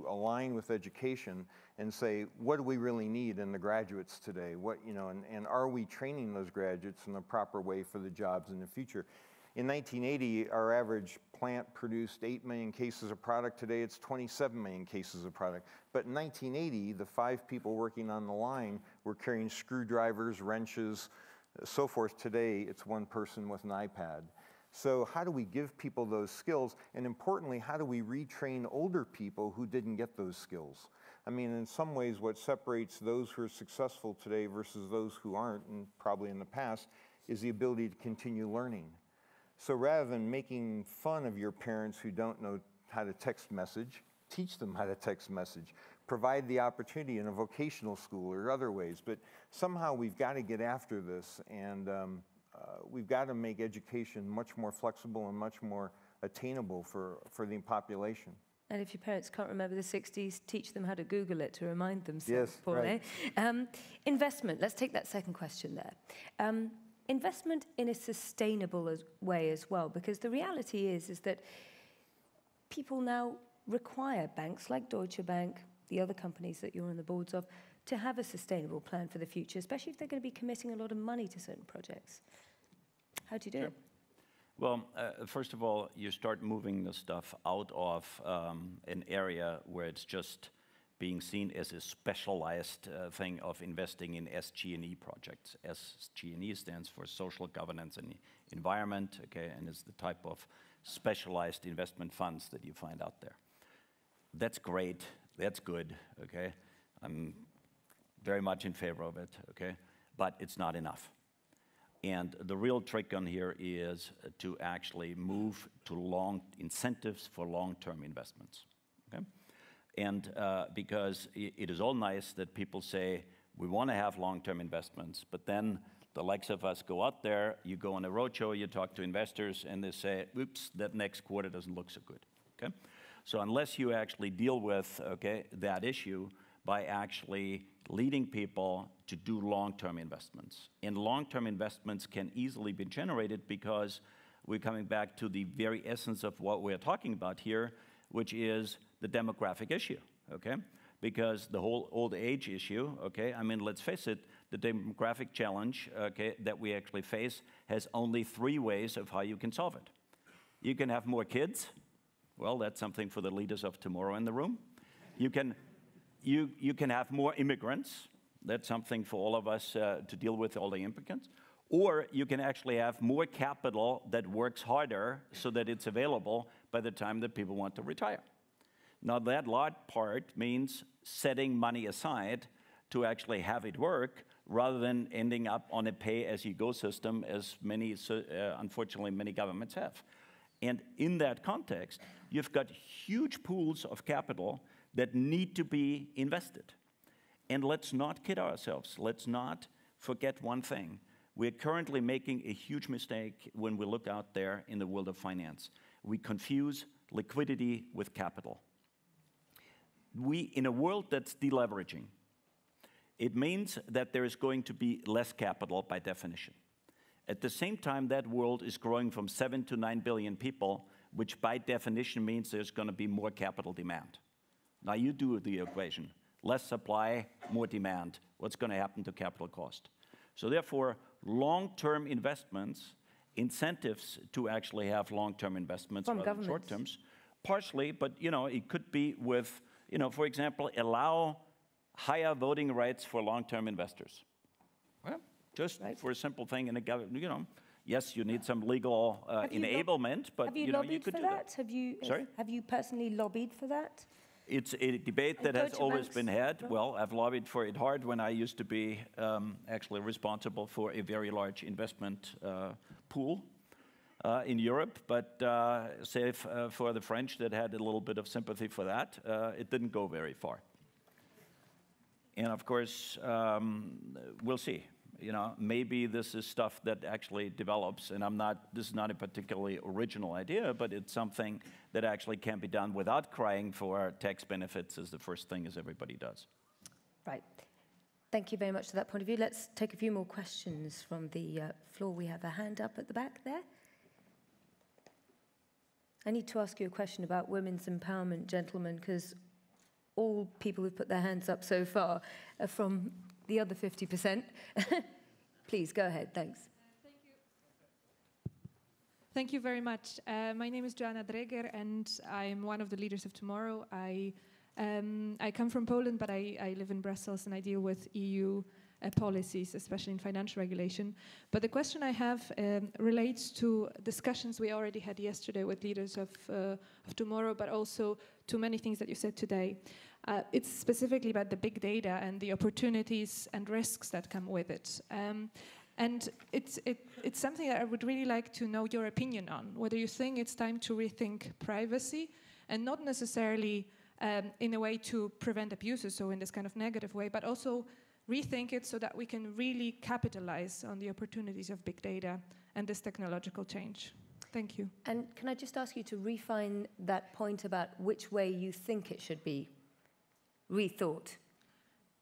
align with education and say, what do we really need in the graduates today? What, you know, and are we training those graduates in the proper way for the jobs in the future? In 1980, our average plant produced 8 million cases of product. Today, it's 27 million cases of product. But in 1980, the 5 people working on the line were carrying screwdrivers, wrenches, so forth. Today, it's 1 person with an iPad. So how do we give people those skills? And importantly, how do we retrain older people who didn't get those skills? I mean, in some ways, what separates those who are successful today versus those who aren't, and probably in the past, is the ability to continue learning. So rather than making fun of your parents who don't know how to text message, teach them how to text message. Provide the opportunity in a vocational school or other ways. But somehow we've got to get after this, and we've got to make education much more flexible and much more attainable for the population. And if your parents can't remember the 60s, teach them how to Google it to remind themselves. Yes, right. Investment, let's take that second question there. Investment in a sustainable way as well, because the reality is that people now require banks like Deutsche Bank, the other companies that you're on the boards of, to have a sustainable plan for the future, especially if they're going to be committing a lot of money to certain projects. How do you do it? Well, first of all, you start moving the stuff out of an area where it's just being seen as a specialized thing of investing in SG&E projects. SG&E stands for Social Governance and Environment, okay, and it's the type of specialized investment funds that you find out there. That's great, that's good, okay? I'm very much in favor of it, okay? But it's not enough. And the real trick on here is to actually move to incentives for long-term investments, okay? And because it is all nice that people say, we want to have long-term investments, but then the likes of us go out there, you go on a roadshow, you talk to investors, and they say, oops, that next quarter doesn't look so good, okay? So unless you actually deal with, okay, that issue by actually leading people to do long-term investments. And long-term investments can easily be generated because we're coming back to the very essence of what we're talking about here, which is the demographic issue, okay? Because the whole old age issue, okay, I mean, let's face it, the demographic challenge, okay, that we actually face has only 3 ways of how you can solve it. You can have more kids. Well, that's something for the leaders of tomorrow in the room. You can have more immigrants. That's something for all of us to deal with, all the immigrants. Or you can actually have more capital that works harder so that it's available by the time that people want to retire. Now, that large part means setting money aside to actually have it work rather than ending up on a pay-as-you-go system, as many, unfortunately, many governments have. And in that context, you've got huge pools of capital that need to be invested. And let's not kid ourselves. Let's not forget one thing. We're currently making a huge mistake when we look out there in the world of finance. We confuse liquidity with capital. In a world that's deleveraging, it means that there is going to be less capital by definition. At the same time, that world is growing from 7 to 9 billion people, which by definition means there's going to be more capital demand. Now you do the equation. Less supply, more demand. What's going to happen to capital cost? So therefore, long-term investments, incentives to actually have long-term investments rather than short terms, partially, but it could be with, for example, allow higher voting rights for long-term investors. Well, just for a simple thing in a government, yes, you need some legal enablement, but have you you could for do that? Sorry? Have you personally lobbied for that? It's a debate that has always been had. Well, I've lobbied for it hard when I used to be actually responsible for a very large investment pool in Europe, but save for the French that had a little bit of sympathy for that, it didn't go very far. And of course, we'll see. Maybe this is stuff that actually develops, and this is not a particularly original idea, but it's something that actually can be done without crying for tax benefits as the first thing as everybody does. Right. Thank you very much for that point of view. Let's take a few more questions from the floor. We have a hand up at the back there. I need to ask you a question about women's empowerment, gentlemen, because all people who've put their hands up so far are from the other 50%. Please, go ahead. Thanks. Thank you. Thank you very much. My name is Joanna Dreger, and I'm one of the leaders of tomorrow. I come from Poland, but I live in Brussels, and I deal with EU policies, especially in financial regulation. But the question I have relates to discussions we already had yesterday with leaders of tomorrow, but also to many things that you said today. It's specifically about the big data and the opportunities and risks that come with it. And it's something that I would really like to know your opinion on, whether you think it's time to rethink privacy, and not necessarily in a way to prevent abuses, so in this kind of negative way, but also rethink it so that we can really capitalize on the opportunities of big data and this technological change. Thank you. And can I just ask you to refine that point about which way you think it should be rethought?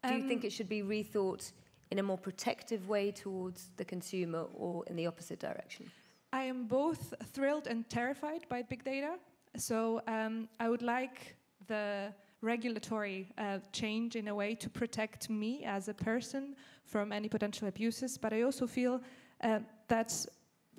Do you think it should be rethought in a more protective way towards the consumer or in the opposite direction? I am both thrilled and terrified by big data. So I would like the regulatory change in a way to protect me as a person from any potential abuses, but I also feel that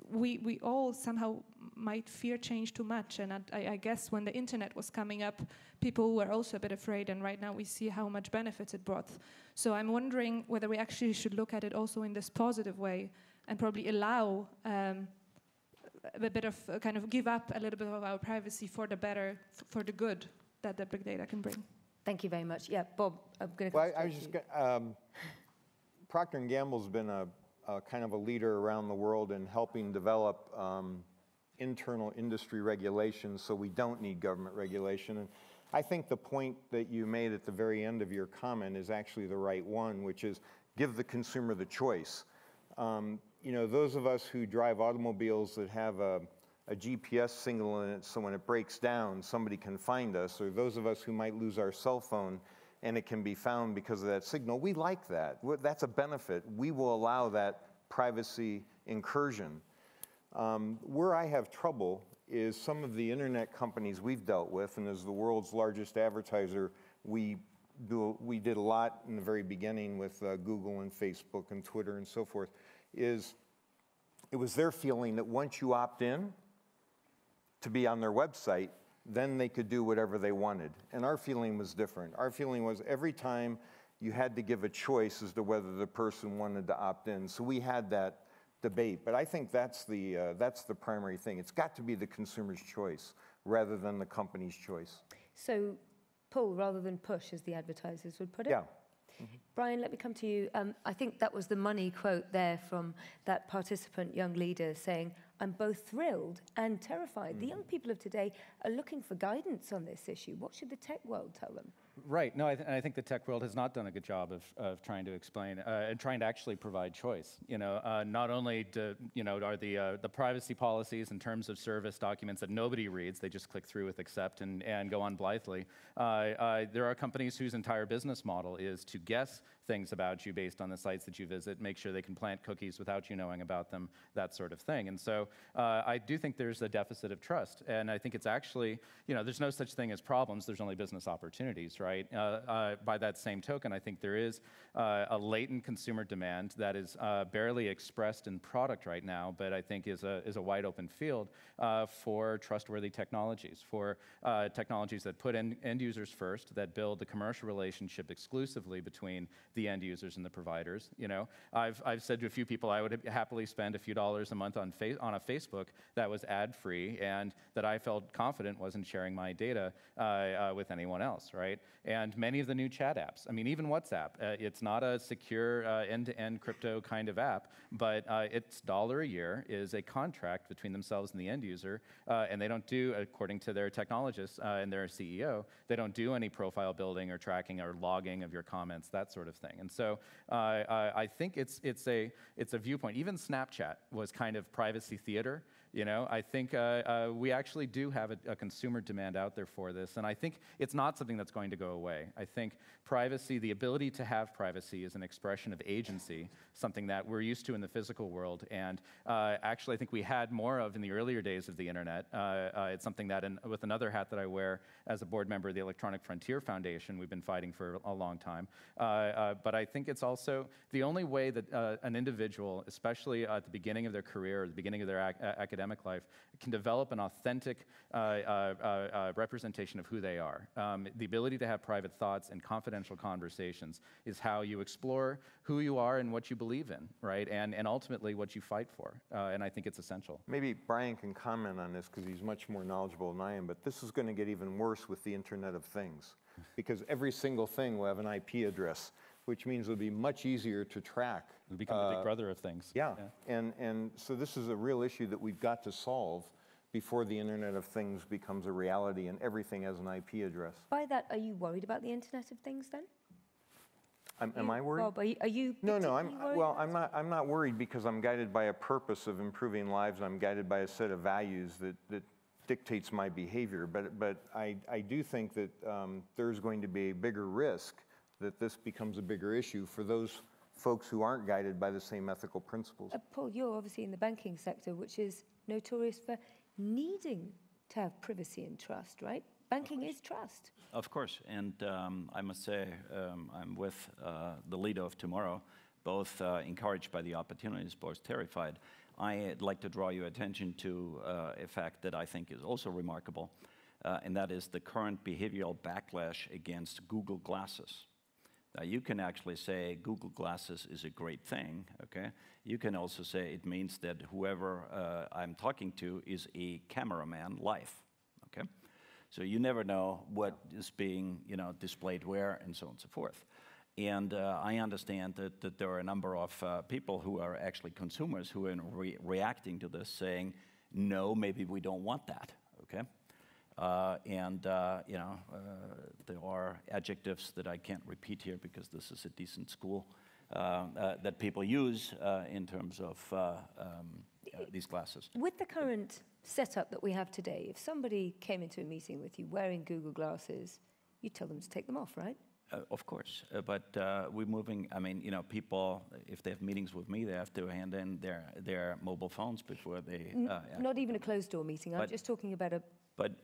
we all somehow might fear change too much, and I guess when the internet was coming up, people were also a bit afraid, and right now we see how much benefits it brought. So I'm wondering whether we actually should look at it also in this positive way and probably allow a bit of kind of give up a little bit of our privacy for the better, for the good that the big data can bring. Thank you very much. Yeah, Bob, I'm going to. Well, I was just Procter & Gamble's been a kind of a leader around the world in helping develop internal industry regulations, so we don't need government regulation. And I think the point that you made at the very end of your comment is actually the right one, which is give the consumer the choice. Those of us who drive automobiles that have a GPS signal in it, so when it breaks down, somebody can find us, or those of us who might lose our cell phone and it can be found because of that signal, we like that. That's a benefit. We will allow that privacy incursion. Where I have trouble is some of the internet companies we've dealt with, and as the world's largest advertiser, we did a lot in the very beginning with Google and Facebook and Twitter and so forth, it was their feeling that once you opt in to be on their website, then they could do whatever they wanted. And our feeling was different. Our feeling was every time you had to give a choice as to whether the person wanted to opt in. So we had that debate. But I think that's the primary thing. It's got to be the consumer's choice rather than the company's choice. So pull rather than push, as the advertisers would put it? Yeah. Mm-hmm. Brian, let me come to you. I think that was the money quote there from that participant, young leader, saying, I'm both thrilled and terrified. The young people of today are looking for guidance on this issue. What should the tech world tell them? Right. No, I think the tech world has not done a good job of trying to explain and trying to actually provide choice. Not only are the privacy policies in terms of service documents that nobody reads, they just click through with accept and go on blithely. There are companies whose entire business model is to guess things about you based on the sites that you visit, make sure they can plant cookies without you knowing about them, that sort of thing. And so I do think there's a deficit of trust. And I think it's actually, there's no such thing as problems, there's only business opportunities, right? By that same token, I think there is a latent consumer demand that is barely expressed in product right now, but I think is a wide open field for trustworthy technologies, for technologies that put end users first, that build the commercial relationship exclusively between the end users and the providers. I've said to a few people I would happily spend a few dollars a month on a Facebook that was ad-free and that I felt confident wasn't sharing my data with anyone else, right? And many of the new chat apps, I mean, even WhatsApp, it's not a secure end-to-end crypto kind of app, but it's $1 a year is a contract between themselves and the end user, and they don't do, according to their technologists and their CEO, they don't do any profile building or tracking or logging of your comments, that sort of thing. And so I think it's a viewpoint. Even Snapchat was kind of privacy theater. I think we actually do have a consumer demand out there for this, and I think it's not something that's going to go away. I think privacy, the ability to have privacy, is an expression of agency, something that we're used to in the physical world, and actually I think we had more of in the earlier days of the internet. It's something that, with another hat that I wear as a board member of the Electronic Frontier Foundation, we've been fighting for a long time. But I think it's also the only way that an individual, especially at the beginning of their career or the beginning of their academic life, can develop an authentic representation of who they are. The ability to have private thoughts and confidential conversations is how you explore who you are and what you believe in, right? And ultimately what you fight for. And I think it's essential. Maybe Brian can comment on this because he's much more knowledgeable than I am, but this is going to get even worse with the Internet of Things because every single thing will have an IP address, which means it'll be much easier to track. It'll become the big brother of things. Yeah. And so this is a real issue that we've got to solve before the Internet of Things becomes a reality and everything has an IP address. By that, are you worried about the Internet of Things then? Am I worried? Bob, are you No, worried? I'm not worried because I'm guided by a purpose of improving lives and I'm guided by a set of values that dictates my behavior. But I do think that there's going to be a bigger risk that this becomes a bigger issue for those folks who aren't guided by the same ethical principles. Paul, you're obviously in the banking sector, which is notorious for needing to have privacy and trust, right? Banking is trust. Of course, and I must say I'm with the leader of tomorrow, both encouraged by the opportunities, both terrified. I'd like to draw your attention to a fact that I think is also remarkable, and that is the current behavioral backlash against Google Glasses. Now, you can actually say Google Glasses is a great thing, okay? You can also say it means that whoever I'm talking to is a cameraman live, okay? So you never know what is being, displayed where and so on and so forth. And I understand that there are a number of people who are actually consumers who are reacting to this saying, no, maybe we don't want that, okay? There are adjectives that I can't repeat here because this is a decent school that people use in terms of these glasses. With the current setup that we have today, if somebody came into a meeting with you wearing Google Glasses, you tell them to take them off, right? Of course, but we're moving. I mean, people, if they have meetings with me, they have to hand in their mobile phones before they. Not even a closed-door meeting. I'm just talking about a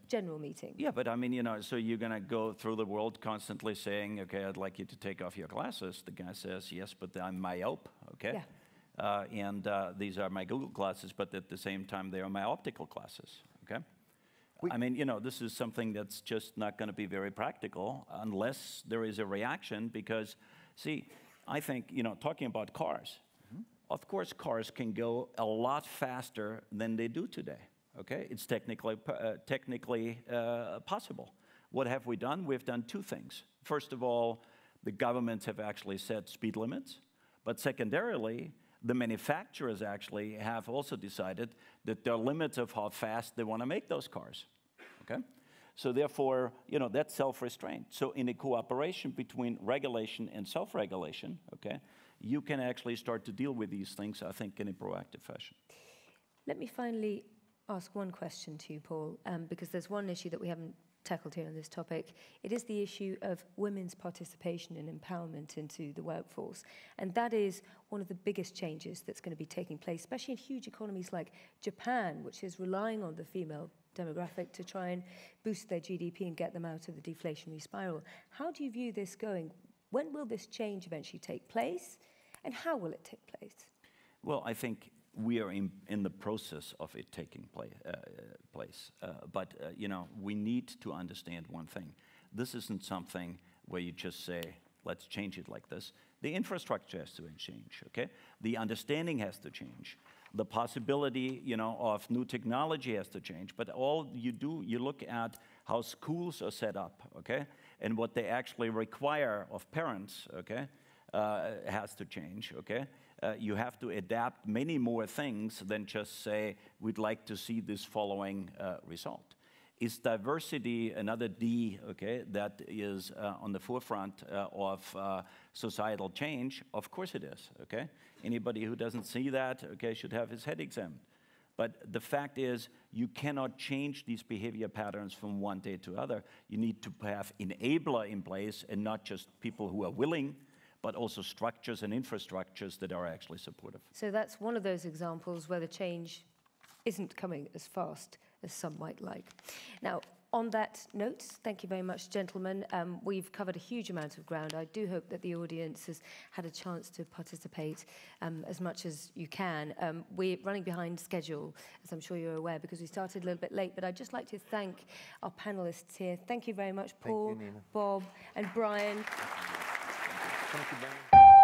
general meeting. Yeah, but I mean, so you're going to go through the world constantly saying, okay, I'd like you to take off your glasses. The guy says, yes, but I'm myope, okay? Yeah. These are my Google glasses, but at the same time, they are my optical glasses, okay? I mean, this is something that's just not going to be very practical unless there is a reaction because, see, I think, talking about cars, of course cars can go a lot faster than they do today, okay? It's technically possible. What have we done? We've done two things. First of all, the governments have actually set speed limits, but secondarily, the manufacturers actually have also decided that there are limits of how fast they want to make those cars, okay? So therefore, you know, that's self-restraint. So in a cooperation between regulation and self-regulation, okay, you can actually start to deal with these things, I think, in a proactive fashion. Let me finally ask one question to you, Paul, because there's one issue that we haven't tackled here on this topic. It is the issue of women's participation and empowerment into the workforce. And that is one of the biggest changes that's going to be taking place, especially in huge economies like Japan, which is relying on the female demographic to try and boost their GDP and get them out of the deflationary spiral. How do you view this going? When will this change eventually take place, and how will it take place? Well, I think we are in the process of it taking place. But you know, we need to understand one thing. This isn't something where you just say, let's change it like this. The infrastructure has to change, okay? The understanding has to change. The possibility, you know, of new technology has to change. But all you do, you look at how schools are set up, okay? And what they actually require of parents, okay, has to change, okay? You have to adapt many more things than just say, we'd like to see this following result. Is diversity another D, okay, that is on the forefront of societal change? Of course it is, okay? Anybody who doesn't see that, okay, should have his head examined. But the fact is, you cannot change these behavior patterns from one day to other. You need to have enabler in place, and not just people who are willing, but also structures and infrastructures that are actually supportive. So that's one of those examples where the change isn't coming as fast as some might like. Now, on that note, thank you very much, gentlemen. We've covered a huge amount of ground. I do hope that the audience has had a chance to participate as much as you can. We're running behind schedule, as I'm sure you're aware, because we started a little bit late, but I'd just like to thank our panelists here. Thank you very much, Paul, Thank you, Nina. Bob, and Brian. Thank you, Brian.